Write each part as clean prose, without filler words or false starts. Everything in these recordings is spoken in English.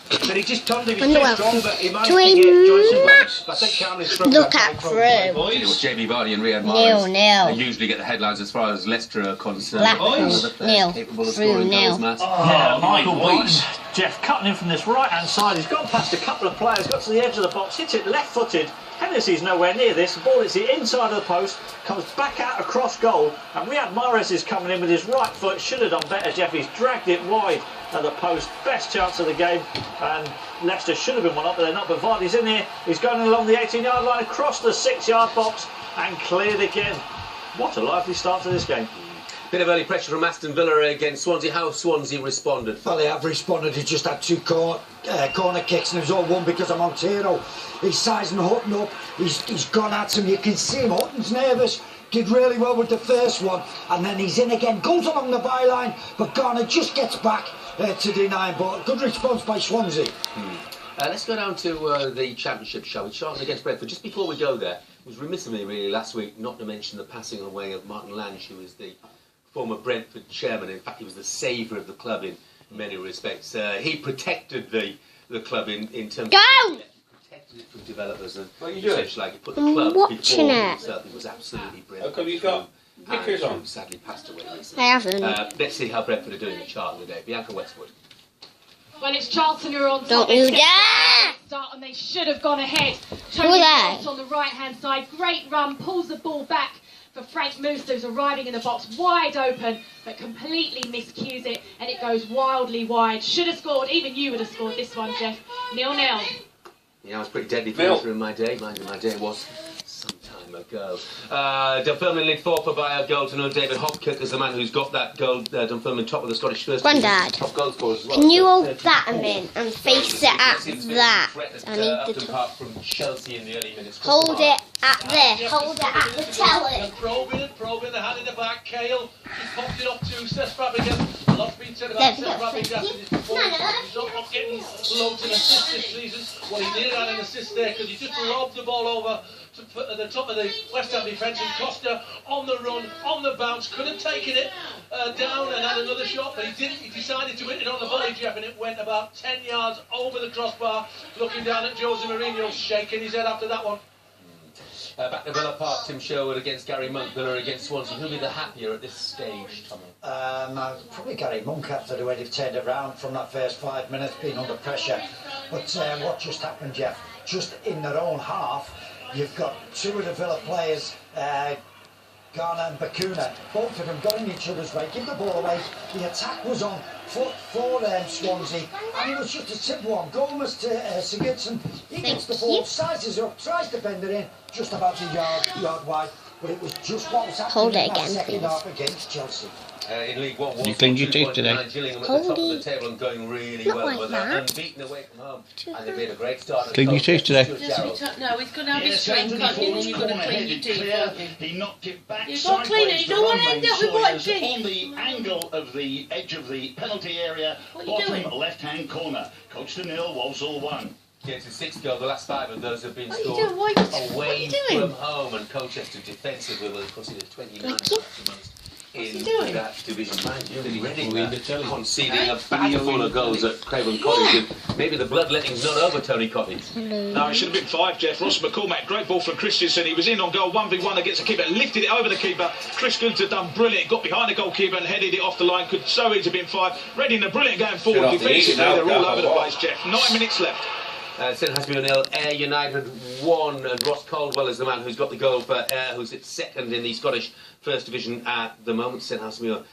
But he just turned him strong, but he managed to get Johnson points. I think Cameron's struggled. Look at Crewe. It was Jamie Vardy and Riyad Mahrez. 0-0. They usually get the headlines as far as Leicester are concerned. Blackpool, Capable of 0. scoring goals, Matt. Yeah, Michael Boyce. Jeff cutting in from this right-hand side. He's gone past a couple of players, got to the edge of the box, hit it left-footed. Hennessy's nowhere near this. The ball is the inside of the post, comes back out across goal, and Riyad Mahrez is coming in with his right foot. Should have done better, Jeff. He's dragged it wide at the post. Best chance of the game, and Leicester should have been one up, but they're not. But Vardy's in here. He's going along the 18-yard line, across the 6-yard box, and cleared again. What a lively start to this game. Bit of early pressure from Aston Villa against Swansea. How Swansea responded? Well, they have responded. He just had 2 corner kicks, and it was all one because of Montero. He's sizing Hutton up. He's gone at him. You can see him. Hutton's nervous. Did really well with the first one, and then he's in again. Goes along the byline, but Garner just gets back to deny him. But good response by Swansea. Let's go down to the Championship, shall we? Charlton against Brentford. Just before we go there, it was remiss of me really last week not to mention the passing away of Martin Lange, who was the former Brentford chairman. In fact, he was the saviour of the club in many respects. He protected the club in terms of protected it from developers and such like. He put the club before himself. It was absolutely brilliant. How come you've got knickers on? Sadly passed away recently. I haven't. Let's see how Brentford are doing at Charlton today. Bianca Westwood. Well, it's Charlton who are on top. Don't you dare! Start, and they should have gone ahead. Who are they? On the right-hand side, great run, pulls the ball back for Frank Moose, who's arriving in the box wide open, but completely miscues it, and it goes wildly wide. Should have scored. Even you would have scored this one, Jeff. 0-0. Yeah, I was pretty deadly finisher in my day. Mind you, my day was some time ago. Dunfermline lead 4 by a goal to none. David Hopkirk is the man who's got that goal. Dunfermline top of the Scottish First. Grandad, top goal scorers as well. can you hold that a minute and face it at that? I need the top. From Chelsea in the early minutes. Hold it at there. Hold it at the telly. Probing the hand in the back. Kale, he's popped it up to Seth Fabregas. A lot's been said about Seth Fabregas. He's not getting loads of assists this season. Well, he needed an assist there because he just lobbed the ball over to the top of the West Ham defence, and Costa on the run, on the bounce, could have taken it down and had another shot, but he didn't. He decided to hit it on the volley, Jeff, and it went about 10 yards over the crossbar. Looking down at Jose Mourinho, shaking his head after that one. Back to Villa Park, Tim Sherwood against Gary Monk. Villa against Swansea. Who'll be the happier at this stage, Tommy? Probably Gary Monk after the way they've turned around from that first 5 minutes, being under pressure. But what just happened, Jeff? Just in their own half, you've got 2 of the Villa players, Garner and Bakuna, both of them got in each other's way, give the ball away. The attack was on foot for Swansea, and it was just a simple one. Gomez to Sigurdsson, he gets the ball, sizes up, tries to bend it in, just about a yard wide, but it was just what was happening in that second half against Chelsea. In League One, you cleaned your teeth today. Gillingham at the top of the table and going really well. Like that. Unbeaten away from home, and they made a great start. Clean your teeth today. No, he's going to have his train cut in, and you're going to clean your teeth. He knocked it back. You've got to clean it. You don't want to end up with white teeth. On the angle of the edge of the penalty area, bottom left-hand corner. Coach to nil, Walsall 1. Yeah, it's a 6th goal. The last 5 of those have been scored away from home, and Colchester defensively will consider 29 months in that division. Mind you, Reading conceding a bag full of goals at Crewe Cottage, and maybe the bloodletting's not over, Tony Coppins. No, it should have been 5, Jeff. Ross McCormack, great ball from Christensen. He was in on goal, 1v1 against the keeper, lifted it over the keeper. Chris Goods had done brilliant, got behind the goalkeeper and headed it off the line. Could so easily have been 5. Reading are brilliant going forward. Defensively, they're all over the place, Jeff. 9 minutes left. St Hasbio 0, Ayr United 1, and Ross Caldwell is the man who's got the goal for Ayr, who's at 2nd in the Scottish First Division at the moment. St Hasbio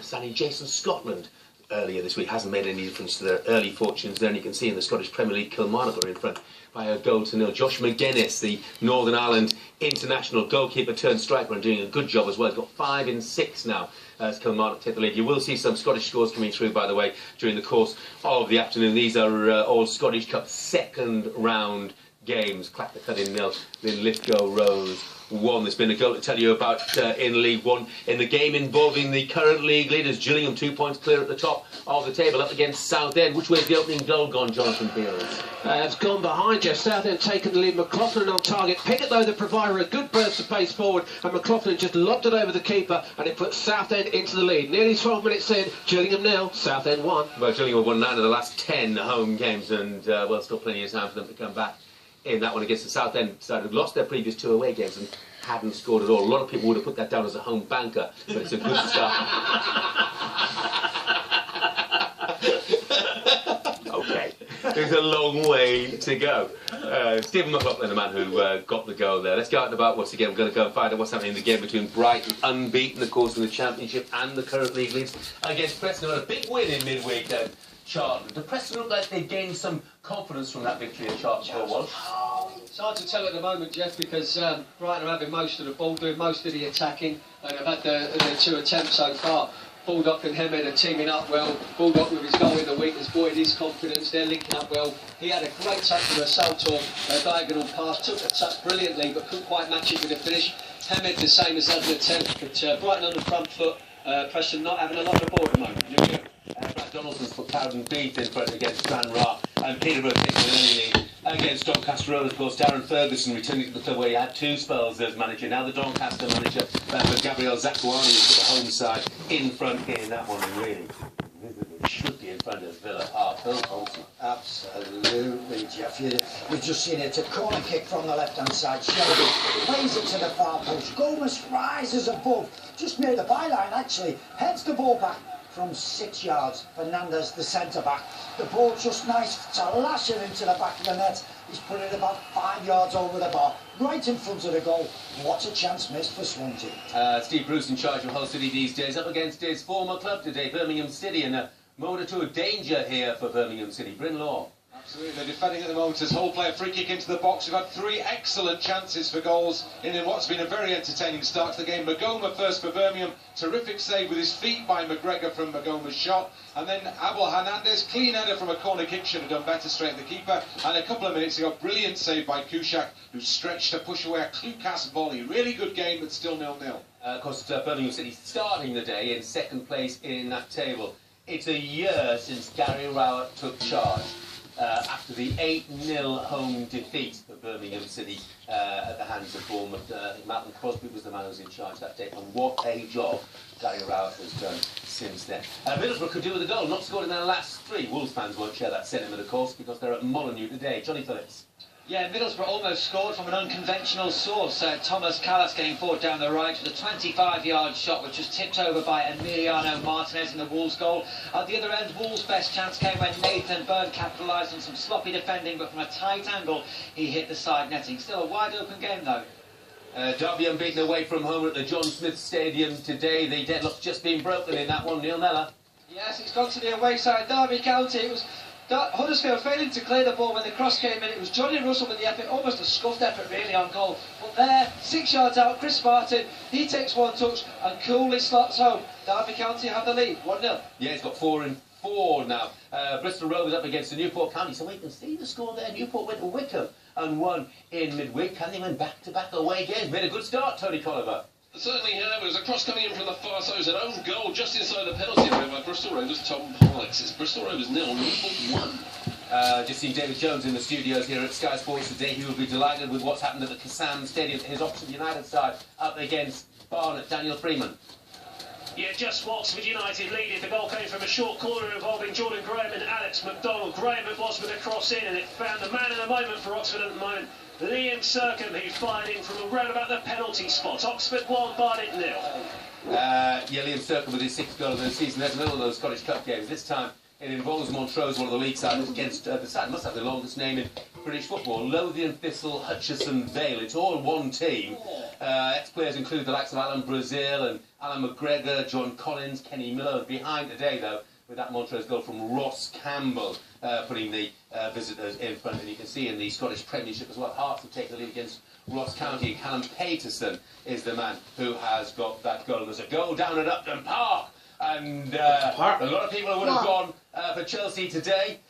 signing Jason Scotland earlier this week hasn't made any difference to their early fortunes there, and you can see in the Scottish Premier League Kilmarnock are in front by a goal to nil. Josh McGuinness, the Northern Ireland international goalkeeper turned striker, and doing a good job as well. He's got 5 in 6 now as Kilmarnock take the lead. You will see some Scottish scores coming through, by the way, during the course of the afternoon. These are all Scottish Cup 2nd round games. Clacton 0, then Lithgow Rose 1. There's been a goal to tell you about in League One. In the game involving the current league leaders, Gillingham 2 points clear at the top of the table, up against Southend. Which way's the opening goal gone, Jonathan Beals? It's gone behind you. Southend taken the lead. McLaughlin on target. Pickett, though, the provider, a good burst of pace forward, and McLaughlin just lobbed it over the keeper, and it put Southend into the lead. Nearly 12 minutes in, Gillingham 0, Southend 1. Well, Gillingham won 9 of the last 10 home games, and well, still plenty of time for them to come back in that one against the Southend side, who'd lost their previous 2 away games and hadn't scored at all. A lot of people would have put that down as a home banker, but it's a good start. Okay, there's a long way to go. Stephen McLaughlin, the man who got the goal there. Let's go out and about once again. We're going to go and find out what's happening in the game between Brighton, unbeaten, of course, in the Championship, and the current league leads against Preston. A big win in midweek, Charlton. Do Preston look like they've gained some confidence from that victory at Charlton for once? It's hard to tell at the moment, Jeff, because Brighton are having most of the ball, doing most of the attacking, and have had their 2 attempts so far. Baldock and Hemed are teaming up well. Baldock with his goal in the week has buoyed his confidence. They're linking up well. He had a great touch from Saltor, a diagonal pass, took the touch brilliantly, but couldn't quite match it with the finish. Hemed the same as other attempt, but Brighton on the front foot. Preston not having a lot of ball at the moment. Brad Donaldson's put Cowden Beath in front against Stranraer, and Peterborough taking an early lead against Doncaster Road. Of course, Darren Ferguson returning to the club where he had 2 spells as manager. Now the Doncaster manager, but Gabriel Zakuani has put the home side in front in that one, really. Should be in front of Villa Park. Absolutely, Jeff. You've just seen it. It's a corner kick from the left-hand side. Shelby plays it to the far post. Gomez rises above, just near the byline actually, heads the ball back from 6 yards. Fernandez, the centre-back. The ball just nice to lash it into the back of the net. He's put it about 5 yards over the bar, right in front of the goal. What a chance missed for Swansea. Steve Bruce in charge of Hull City these days, up against his former club today, Birmingham City, and a moment or two of danger here for Birmingham City. Bryn Law. Absolutely, they're defending at the moment as Hull play a free kick into the box. We've had 3 excellent chances for goals in what's been a very entertaining start to the game. Magoma first for Birmingham, terrific save with his feet by McGregor from Magoma's shot, and then Abel Hernandez, clean header from a corner kick, should have done better straight at the keeper, and a couple of minutes ago, brilliant save by Kushak, who stretched to push away a Klukas volley. Really good game, but still 0-0. Of course, Birmingham City starting the day in 2nd place in that table. It's a year since Gary Rowett took charge. After the 8-0 home defeat of Birmingham City at the hands of Bournemouth. Malcolm Crosby was the man who was in charge that day, and what a job Gary Rowett has done since then. Middlesbrough could do with a goal, not scored in their last 3. Wolves fans won't share that sentiment, of course, because they're at Molineux today. Johnny Phillips. Yeah, Middlesbrough almost scored from an unconventional source. Thomas Callas getting forward down the right with a 25-yard shot, which was tipped over by Emiliano Martinez in the Wolves goal. At the other end, Wolves' best chance came when Nathan Byrne capitalised on some sloppy defending, but from a tight angle, he hit the side netting. Still a wide-open game, though. Derby unbeaten away from home at the John Smith Stadium today. The deadlock's just been broken in that one. Neil Mellor. Yes, it's gone to the away side. Derby County. It was Huddersfield failing to clear the ball when the cross came in. It was Johnny Russell with the effort, almost a scuffed effort really on goal. But there, 6 yards out, Chris Martin, he takes one touch and coolly slots home. Derby County have the lead, 1-0. Yeah, he's got 4 and 4 now. Bristol Rovers up against the Newport County, so we can see the score there. Newport went to Wickham and won in midweek. Can they win back-to-back away games? Made a good start, Tony Colliver. Certainly have. It was a cross coming in from the far side. It was an own goal just inside the penalty area by Bristol Rovers' Tom Pollux. It's Bristol Rovers 0, Newport 1. Just seen David Jones in the studios here at Sky Sports today. He will be delighted with what's happened at the Kassam Stadium, his Oxford United side, up against Barnet. Daniel Freeman. Yeah, just Oxford United leading. The goal came from a short corner involving Jordan Graham and Alex McDonald. Graham it was with a cross in, and it found the man in the moment for Oxford at the moment, Liam Sercombe, who fired in from around about the penalty spot. Oxford 1, Barnet 0. Yeah, Liam Sercombe with his 6th goal of the season. There's another of those Scottish Cup games. This time it involves Montrose, one of the league sides, against the side must have the longest name in British football, Lothian Thistle Hutchison Vale. It's all one team. Ex-players include the likes of Alan Brazil and Alan McGregor, John Collins, Kenny Miller. Behind today, though, with that Montrose goal from Ross Campbell, putting the visitors in front. And you can see in the Scottish Premiership as well, Hearts will take the lead against Ross County. Callum Paterson is the man who has got that goal. There's a goal down at Upton Park. And a lot of people would have gone for Chelsea today.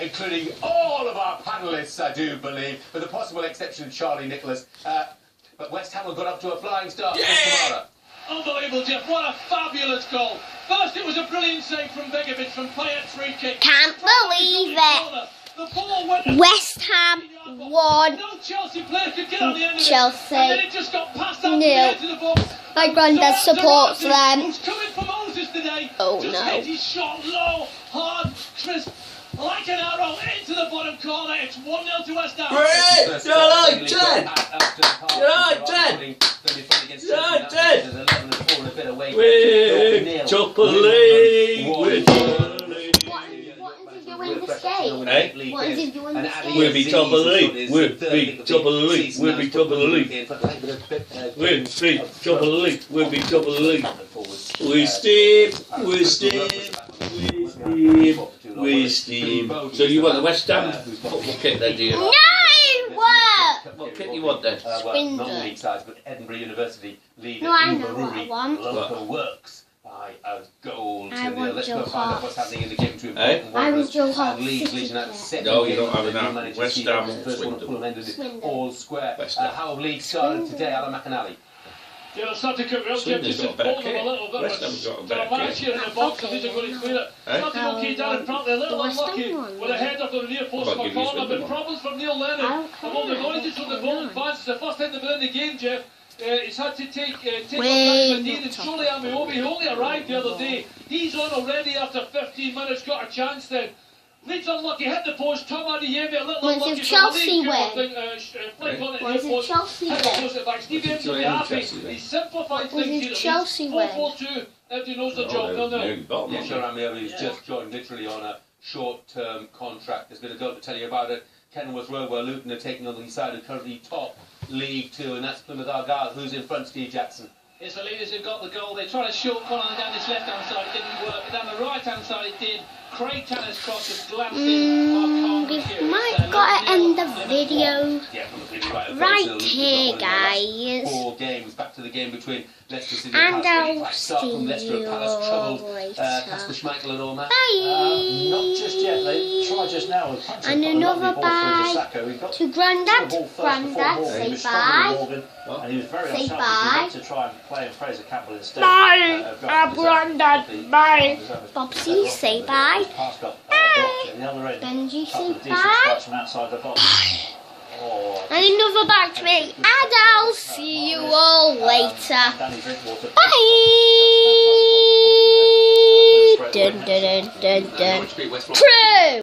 including all of our panellists, I do believe, with the possible exception of Charlie Nicholas. But West Ham have got up to a flying start for tomorrow. Unbelievable, Jeff. What a fabulous goal. First, it was a brilliant save from Begovic from Payet, free kick. Can't believe it. The ball went West Ham won. No Chelsea player could get on the end of Chelsea it. And then it just got passed out to the box. My granddad supports them. Who's coming for Moses today. Oh just no. hit his shot low, hard, crisp, like an arrow into the bottom corner. It's 1-0 to West Ham. Great! You're like dead! You're like dead! You're dead! We're top of the league! We're top of the league! What is he doing this game? We'll be top of the league. We'll be top of the league. We'll be top of the league. We'll be top of the league. We'll be top of the league. We steam. We steam. We steam. So you want the West Ham football kit then, do you? No! What? What kit you want then? Well, not league sides, but Edinburgh University lead No, I know what I want. Local works by a goal to I nil. want Let's Joe go find out what's happening in the game between Bolton I want Joe Wanderers Hart and Leeds. City Leeds United kit. second No, you game. don't have New enough. manager West Steve Ham, Evans, first one at Fulham ended it Swindon. all square. West Ham. How have Leeds started today, Alan McAnally? Yeah, they're starting to cook real. Jeff Swindon's just got a better pulled them a kit. little bit. West Ham's got a But better a match kit. here in the box, I think they're going to clear it. Starting okay down in front, they're a little The West Ham unlucky one, with a header from the near post I'll of a give you corner, Swindon but one. problems from Neil Lennon. Among the noises from the Bolton fans, it's the first time they've been in the game, Jeff. He's had to take on Madine, and surely Amiobi, who only arrived the other day. He's on already after 15 minutes, got a chance then. Leeds unlucky, hit the post. Tom Adeyemi a little When's unlucky. the Chelsea win? Flick on it When's near the post. Chelsea Hit the win? post at back. Steve Evans will be happy. He simplified When's things the here. Chelsea win? 4-4-2. Everybody knows the job. No, no. Yeah, sure, Amiobi has just joined literally on a short-term contract. There's been a goal to tell you about it. Kenilworth Road, where Luton are taking on the side of currently top League 2, and that's Plymouth Argyle. Who's in front, Steve Jackson? It's the leaders who've got the goal. They tried a short corner down this left-hand side. It didn't work. But down the right-hand side, it did. Craig Tanner's cross just glanced in. We might gotta end the video right here, guys. 4 games. Back to the game between Leicester City And Palace. I'll Start from see Leicester and Palace you troubled later. Casper Schmeichel and all that. Bye. Not just yet. They tried just now with punching. And another bye to Grandad. Grandad, say bye. And he was very Say unselfish. bye. He went to try and play and Fraser Campbell instead. Bye. Grandad, bye. Bobsy, say bye. Bye. Benji, say bye. From outside the box. And another back to me. And I'll see you all later. Bye. Dun dun dun dun dun. True.